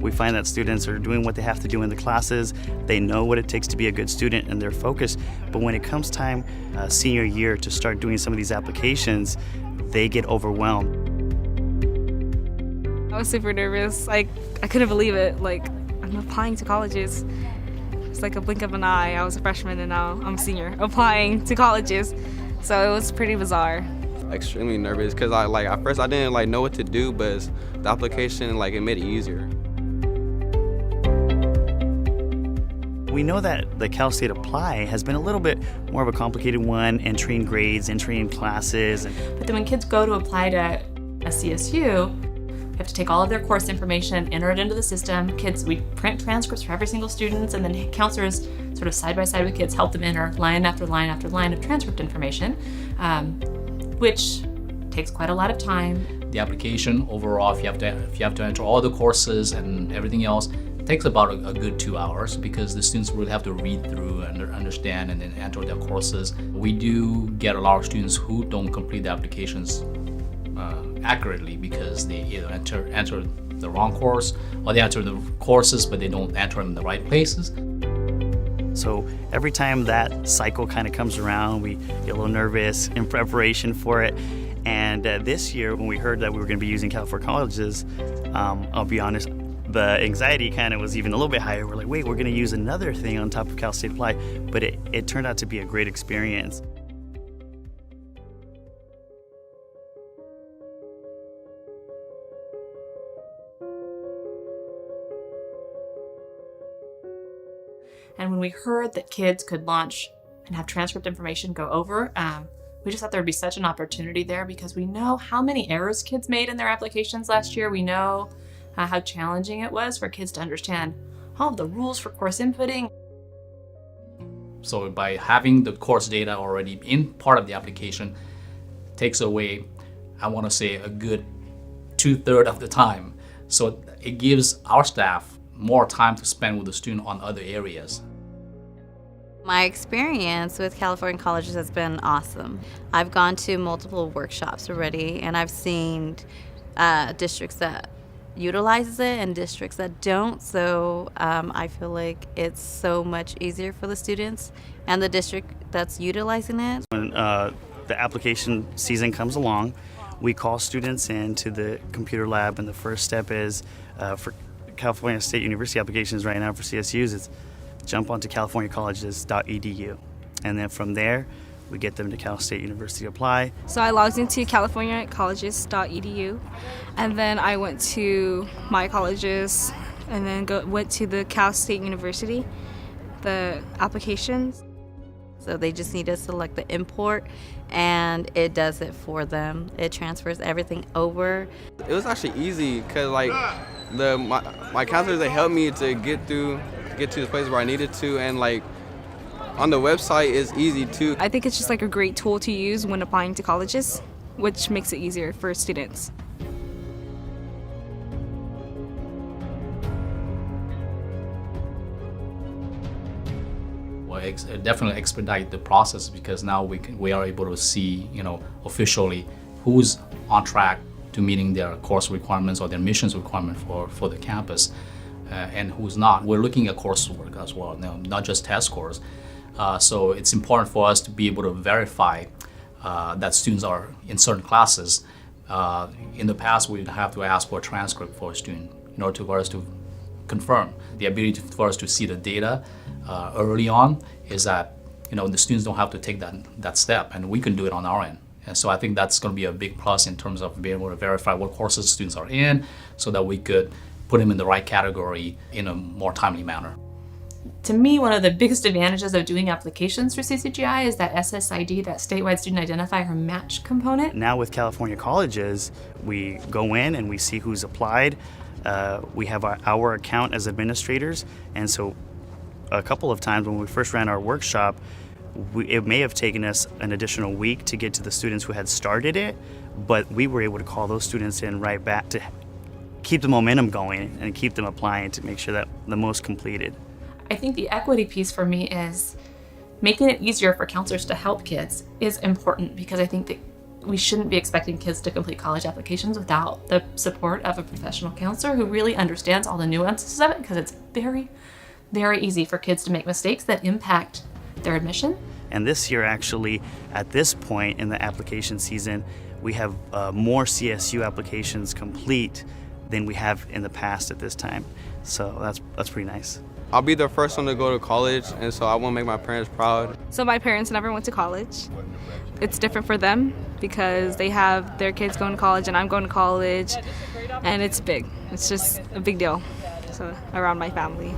We find that students are doing what they have to do in the classes. They know what it takes to be a good student and they're focused. But when it comes time, senior year, to start doing some of these applications, they get overwhelmed. I was super nervous. I couldn't believe it. I'm applying to colleges. It's like a blink of an eye. I was a freshman and now I'm a senior applying to colleges. So it was pretty bizarre. Extremely nervous because at first I didn't know what to do, but the application it made it easier. We know that the Cal State Apply has been a little bit more of a complicated one, entering grades, entering classes. But then when kids go to apply to a CSU, they have to take all of their course information, enter it into the system. We print transcripts for every single student, and then counselors sort of side by side with kids help them enter line after line after line of transcript information, which takes quite a lot of time. The application overall, if you have to enter all the courses and everything else, it takes about a good 2 hours because the students really have to read through and understand and then enter their courses. We do get a lot of students who don't complete the applications accurately because they either enter the wrong course or they enter the courses but they don't enter them in the right places. So every time that cycle kind of comes around, we get a little nervous in preparation for it. And this year, when we heard that we were going to be using California Colleges, I'll be honest, the anxiety kind of was even a little bit higher. We're like, wait, we're going to use another thing on top of Cal State Apply. But it turned out to be a great experience. And when we heard that kids could launch and have transcript information go over, we just thought there would be such an opportunity there because we know how many errors kids made in their applications last year. We know how challenging it was for kids to understand all of the rules for course inputting. So by having the course data already in part of the application takes away, I want to say, a good 2/3 of the time. So it gives our staff more time to spend with the student on other areas. My experience with California Colleges has been awesome. I've gone to multiple workshops already, and I've seen districts that utilizes it and districts that don't. So I feel like it's so much easier for the students and the district that's utilizing it. When the application season comes along, we call students into the computer lab, and the first step is for California State University applications right now for CSUs, it's jump onto CaliforniaColleges.edu. And then from there, we get them to Cal State University Apply. So I logged into CaliforniaColleges.edu, and then I went to my colleges, and then went to the Cal State University, the applications. So they just need to select the import, and it does it for them. It transfers everything over. It was actually easy because my counselors, they helped me to get to the place where I needed to, and on the website it's easy too. I think it's just a great tool to use when applying to colleges, which makes it easier for students. Well, it definitely expedite the process because now we are able to see, officially who's on track to meeting their course requirements or their missions requirement for the campus, and who's not. We're looking at coursework as well, not just test scores. So it's important for us to be able to verify that students are in certain classes. In the past, we'd have to ask for a transcript for a student in order for us to confirm. The ability for us to see the data early on is that the students don't have to take that step, and we can do it on our end. And so I think that's going to be a big plus in terms of being able to verify what courses students are in so that we could put them in the right category in a more timely manner. To me, one of the biggest advantages of doing applications for CCGI is that SSID, that statewide student identifier match component. Now with California Colleges, we go in and we see who's applied. We have our account as administrators, and so a couple of times when we first ran our workshop, it may have taken us an additional week to get to the students who had started it, but we were able to call those students in right back to keep the momentum going and keep them applying to make sure that the most completed. I think the equity piece for me is making it easier for counselors to help kids is important because I think that we shouldn't be expecting kids to complete college applications without the support of a professional counselor who really understands all the nuances of it, because it's very, very easy for kids to make mistakes that impact their admission. And this year, actually, at this point in the application season, we have more CSU applications complete than we have in the past at this time. So that's pretty nice. I'll be the first one to go to college, and so I want to make my parents proud. So my parents never went to college. It's different for them because they have their kids going to college and I'm going to college, and it's big. It's just a big deal, so around my family.